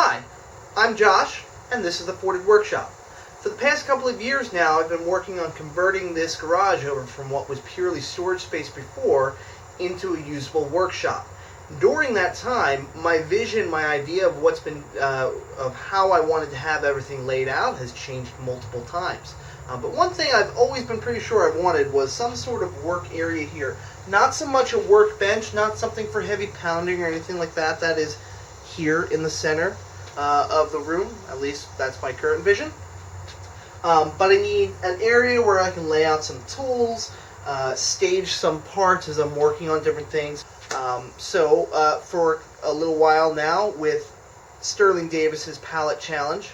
Hi, I'm Josh, and this is the Forted Workshop. For the past couple of years now, I've been working on converting this garage over from what was purely storage space before into a usable workshop. During that time, my vision, my idea of of how I wanted to have everything laid out has changed multiple times. But one thing I've always been pretty sure I wanted was some sort of work area here. Not so much a workbench, not something for heavy pounding or anything like that. That is here in the center of the room. At least that's my current vision. But I need an area where I can lay out some tools, stage some parts as I'm working on different things. So for a little while now, with Sterling Davis's Pallet Challenge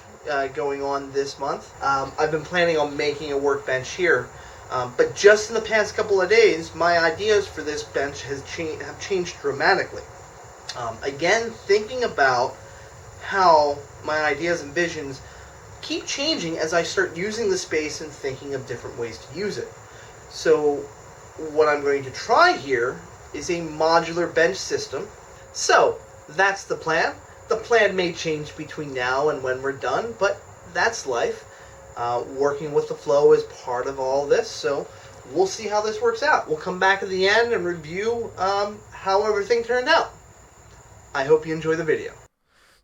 going on this month, I've been planning on making a workbench here. But just in the past couple of days, my ideas for this bench have changed dramatically. Again, thinking about how my ideas and visions keep changing as I start using the space and thinking of different ways to use it. So what I'm going to try here is a modular bench system. So that's the plan. The plan may change between now and when we're done, but that's life. Working with the flow is part of all this, so we'll see how this works out. We'll come back at the end and review how everything turned out. I hope you enjoy the video.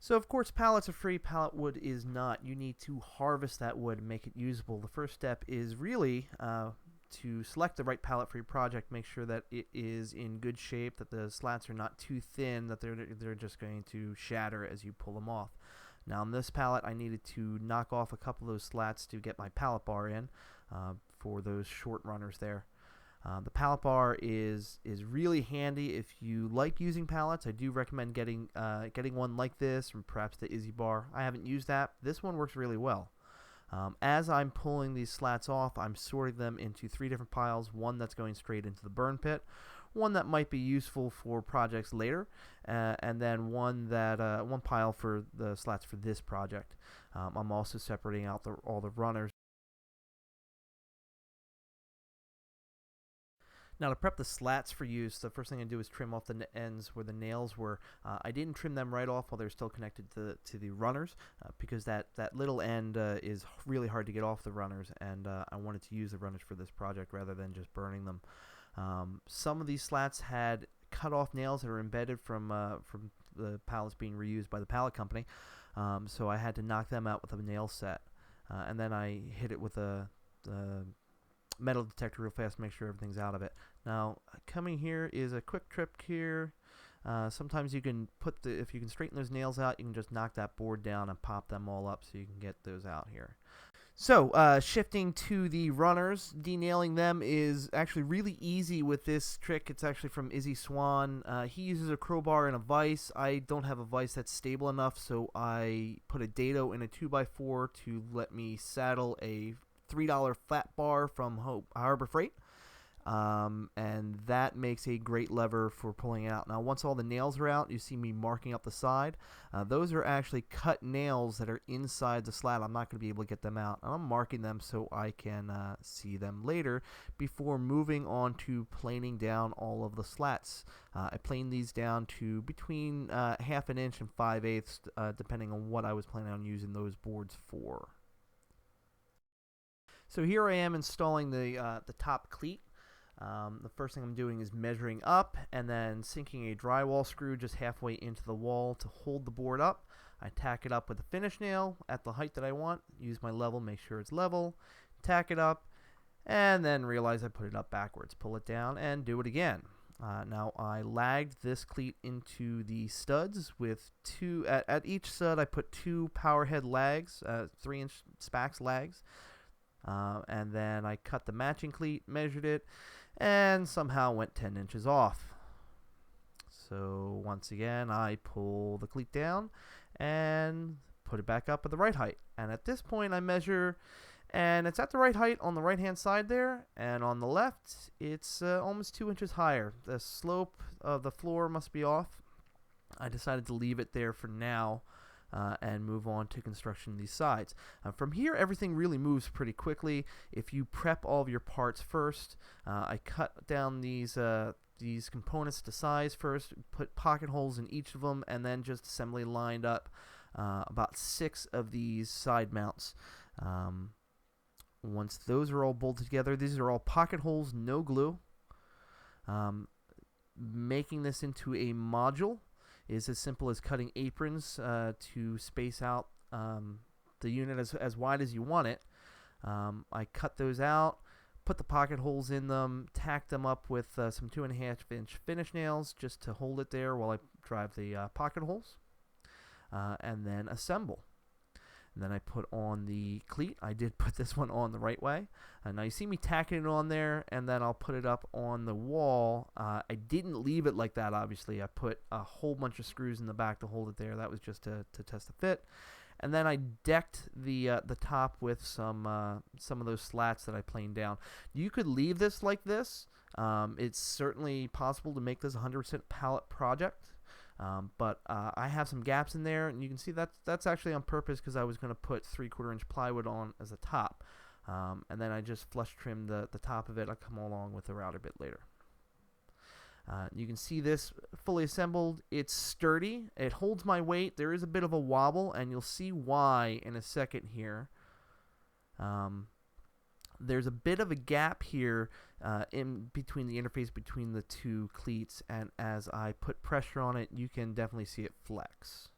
So of course pallets are free, pallet wood is not. You need to harvest that wood and make it usable. The first step is really to select the right pallet for your project. Make sure that it is in good shape, that the slats are not too thin, that they're just going to shatter as you pull them off. Now on this pallet I needed to knock off a couple of those slats to get my pallet bar in for those short runners there. The pallet bar is really handy if you like using pallets. I do recommend getting one like this, or perhaps the Izzy bar. I haven't used that. This one works really well. As I'm pulling these slats off, I'm sorting them into 3 different piles. One that's going straight into the burn pit, one that might be useful for projects later, and then one pile for the slats for this project. I'm also separating out all the runners. Now to prep the slats for use, the first thing I do is trim off the ends where the nails were. I didn't trim them right off while they're still connected to the runners because that little end is really hard to get off the runners, and I wanted to use the runners for this project rather than just burning them. Some of these slats had cut off nails that are embedded from the pallets being reused by the pallet company, so I had to knock them out with a nail set, and then I hit it with a metal detector real fast to make sure everything's out of it. Now coming here is a quick trip here. Sometimes you can if you can straighten those nails out, you can just knock that board down and pop them all up so you can get those out here. So shifting to the runners, denailing them is actually really easy with this trick. It's actually from Izzy Swan. He uses a crowbar and a vise. I don't have a vise that's stable enough, so I put a dado in a 2x4 to let me saddle a $3 flat bar from Harbor Freight, and that makes a great lever for pulling it out. Now once all the nails are out, you see me marking up the side. Those are actually cut nails that are inside the slat. I'm not going to be able to get them out, and I'm marking them so I can see them later before moving on to planing down all of the slats. I planed these down to between 1/2 inch and 5/8 depending on what I was planning on using those boards for. So here I am installing the top cleat. The first thing I'm doing is measuring up and then sinking a drywall screw just halfway into the wall to hold the board up. I tack it up with a finish nail at the height that I want, use my level, make sure it's level, tack it up, and then realize I put it up backwards. Pull it down and do it again. Now I lagged this cleat into the studs with at each stud I put 2 power head lags, 3-inch Spax lags. And then I cut the matching cleat, measured it, and somehow went 10 inches off. So once again, I pull the cleat down and put it back up at the right height. And at this point, I measure, and it's at the right height on the right-hand side there, and on the left, it's almost 2 inches higher. The slope of the floor must be off. I decided to leave it there for now. And move on to construction of these sides. From here, everything really moves pretty quickly. If you prep all of your parts first, I cut down these components to size first, put pocket holes in each of them, and then just assembly lined up about 6 of these side mounts. Once those are all bolted together, these are all pocket holes, no glue. Making this into a module is as simple as cutting aprons to space out the unit as wide as you want it. I cut those out, put the pocket holes in them, tack them up with some 2.5-inch finish nails just to hold it there while I drive the pocket holes, and then assemble. And then I put on the cleat. I did put this one on the right way. Now you see me tacking it on there, and then I'll put it up on the wall. I didn't leave it like that, obviously. I put a whole bunch of screws in the back to hold it there. That was just to test the fit. And then I decked the top with some of those slats that I planed down. You could leave this like this. It's certainly possible to make this a 100% pallet project. But I have some gaps in there, and you can see that's actually on purpose because I was going to put 3/4-inch plywood on as a top. And then I just flush trimmed the top of it. I'll come along with the router bit later. You can see this fully assembled. It's sturdy. It holds my weight. There is a bit of a wobble, and you'll see why in a second here. There's a bit of a gap here in between the interface between the two cleats, and as I put pressure on it, you can definitely see it flex.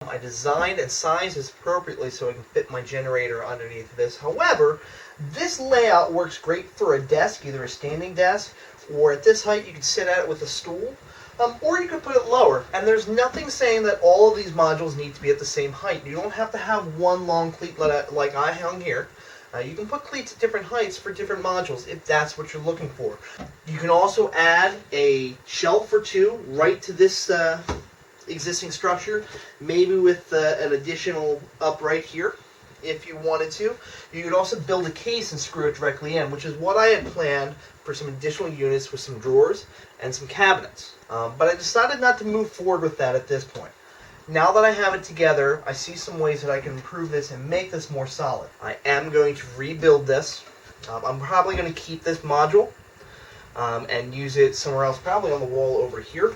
I designed and sized this appropriately so I can fit my generator underneath this. However, this layout works great for a desk, either a standing desk, or at this height you can sit at it with a stool, or you could put it lower. And there's nothing saying that all of these modules need to be at the same height. You don't have to have one long cleat like I hung here. You can put cleats at different heights for different modules if that's what you're looking for. You can also add a shelf or two right to this existing structure, maybe with an additional upright here if you wanted to. You could also build a case and screw it directly in, which is what I had planned for some additional units with some drawers and some cabinets. But I decided not to move forward with that at this point. Now that I have it together, I see some ways that I can improve this and make this more solid. I am going to rebuild this. I'm probably going to keep this module and use it somewhere else, probably on the wall over here.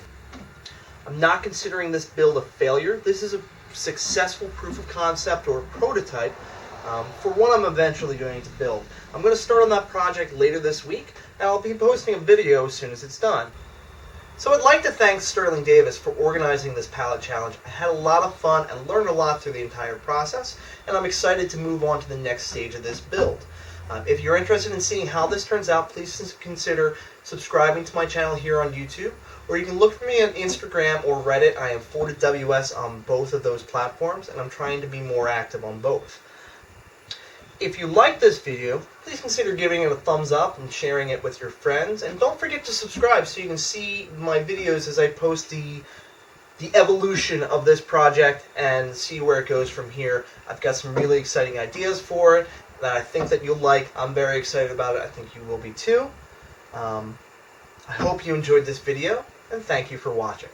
I'm not considering this build a failure. This is a successful proof of concept or prototype for what I'm eventually going to build. I'm going to start on that project later this week, and I'll be posting a video as soon as it's done. So I'd like to thank Sterling Davis for organizing this pallet challenge. I had a lot of fun and learned a lot through the entire process, and I'm excited to move on to the next stage of this build. If you're interested in seeing how this turns out, please consider subscribing to my channel here on YouTube, or you can look for me on Instagram or Reddit. I am FortedWS on both of those platforms, and I'm trying to be more active on both. If you like this video, please consider giving it a thumbs up and sharing it with your friends, and don't forget to subscribe so you can see my videos as I post the evolution of this project and see where it goes from here. I've got some really exciting ideas for it that I think that you'll like. I'm very excited about it. I think you will be too. I hope you enjoyed this video, and thank you for watching.